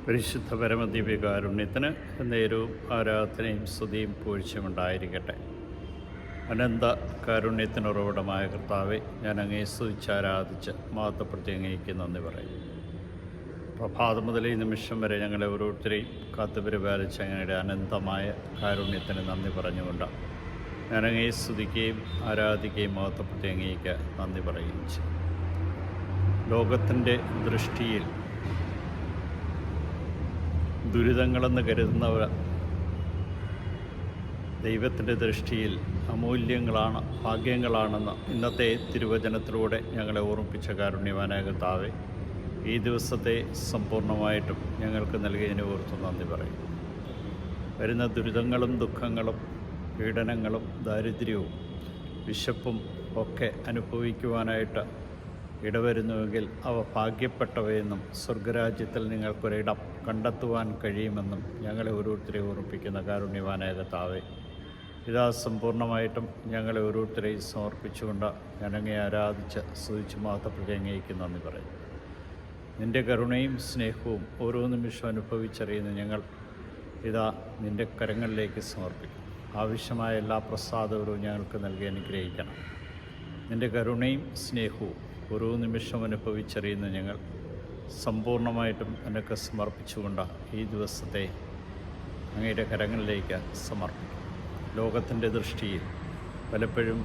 പരിശുദ്ധ പരമദിവ്യകാരുണ്യത്തിന് നേരവും ആരാധനയും സ്തുതിയും പൂഴ്ചയുമുണ്ടായിരിക്കട്ടെ. അനന്ത കാരുണ്യത്തിനുറവിടമായ കർത്താവെ, ഞാൻ അങ്ങയെ സ്തുതിച്ചാരാധിച്ച് മഹത്വപ്പെടുത്തി അങ്ങേക്ക് നന്ദി പറയും. പ്രഭാതം മുതൽ ഈ നിമിഷം വരെ ഞങ്ങളെ ഓരോരുത്തരെയും കാത്തുപരിപാലിച്ച് അങ്ങയുടെ അനന്തമായ കാരുണ്യത്തിന് നന്ദി പറഞ്ഞുകൊണ്ട് ഞാൻ അങ്ങയെ സ്തുതിക്കുകയും ആരാധിക്കുകയും മഹത്വപ്പെടുത്തി അങ്ങേക്ക് നന്ദി പറയുകയും ചെയ്യും. ലോകത്തിൻ്റെ ദൃഷ്ടിയിൽ ദുരിതങ്ങളെന്ന് കരുതുന്നവർ ദൈവത്തിൻ്റെ ദൃഷ്ടിയിൽ അമൂല്യങ്ങളാണ്, ഭാഗ്യങ്ങളാണെന്ന് ഇന്നത്തെ തിരുവചനത്തിലൂടെ ഞങ്ങളെ ഓർമ്മിപ്പിച്ച കാരുണ്യവാനായ കർത്താവേ, ഈ ദിവസത്തെ സമ്പൂർണ്ണമായിട്ടും ഞങ്ങൾക്ക് നൽകിയതിനെ ഓർത്ത് നന്ദി പറയും. വരുന്ന ദുരിതങ്ങളും ദുഃഖങ്ങളും പീഡനങ്ങളും ദാരിദ്ര്യവും വിശപ്പും ഒക്കെ അനുഭവിക്കുവാനായിട്ട് ഇടവരുന്നുവെങ്കിൽ അവ ഭാഗ്യപ്പെട്ടവയെന്നും സ്വർഗരാജ്യത്തിൽ നിങ്ങൾക്കൊരിടം കണ്ടെത്തുവാൻ കഴിയുമെന്നും ഞങ്ങളെ ഓരോരുത്തരെയും ഓർമ്മിപ്പിക്കുന്ന കാരുണ്യവാനായ കർത്താവേ, ഇതാ സമ്പൂർണ്ണമായിട്ടും ഞങ്ങളെ ഓരോരുത്തരെയും സമർപ്പിച്ചുകൊണ്ട് ഞാനങ്ങേ ആരാധിച്ച് സ്തുതിച്ച് മഹത്വപ്പെടുത്തി അങ്ങേക്ക് നന്ദി പറയും. നിൻ്റെ കരുണയും സ്നേഹവും ഓരോ നിമിഷവും അനുഭവിച്ചറിയുന്ന ഞങ്ങൾ ഇതാ നിൻ്റെ കരങ്ങളിലേക്ക് സമർപ്പിക്കും. ആവശ്യമായ എല്ലാ പ്രസാദവും ഞങ്ങൾക്ക് നൽകി അനുഗ്രഹിക്കണം. നിൻ്റെ കരുണയും സ്നേഹവും ഓരോ നിമിഷം അനുഭവിച്ചറിയുന്ന ഞങ്ങൾ സമ്പൂർണ്ണമായിട്ടും നിനക്ക് സമർപ്പിച്ചുകൊണ്ട് ഈ ദിവസത്തെ അങ്ങയുടെ കരങ്ങളിലേക്ക് സമർപ്പിക്കും. ലോകത്തിൻ്റെ ദൃഷ്ടിയിൽ പലപ്പോഴും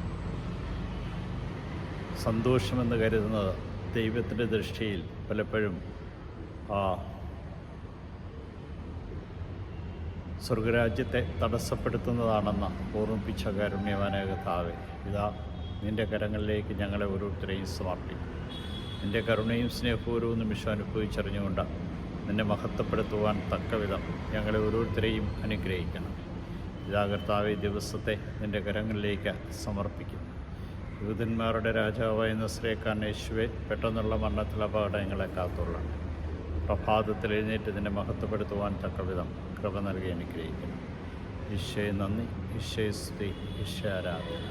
സന്തോഷമെന്ന് കരുതുന്നത് ദൈവത്തിൻ്റെ ദൃഷ്ടിയിൽ പലപ്പോഴും സ്വർഗരാജ്യത്തെ തടസ്സപ്പെടുത്തുന്നതാണെന്ന് ഓർമ്മിപ്പിച്ച കാരുണ്യവാനായ കർത്താവേ, ഇതാ നിൻ്റെ കരങ്ങളിലേക്ക് ഞങ്ങളെ ഓരോരുത്തരെയും സമർപ്പിക്കും. നിൻ്റെ കരുണയും സ്നേഹവും ഓരോ നിമിഷം അനുഭവിച്ചറിഞ്ഞുകൊണ്ട് നിന്നെ മഹത്വപ്പെടുത്തുവാൻ തക്കവിധം ഞങ്ങളെ ഓരോരുത്തരെയും അനുഗ്രഹിക്കണം. ഇതാ കർത്താവേ, ദിവസത്തെ നിൻ്റെ കരങ്ങളിലേക്ക് സമർപ്പിക്കും. യൂതന്മാരുടെ രാജാവായ നസറേക്കാരൻ യേശുവേ, പെട്ടെന്നുള്ള മരണത്തിൽ അപകടങ്ങളെ കാത്തുകൊള്ളണം. പ്രഭാതത്തിൽ എഴുന്നേറ്റ് നിന്നെ മഹത്വപ്പെടുത്തുവാൻ തക്കവിധം കൃപ നൽകി അനുഗ്രഹിക്കണം. ഈശോയെ നന്ദി, ഈശോയെ സ്തുതി, ഈശോ ആരാധന.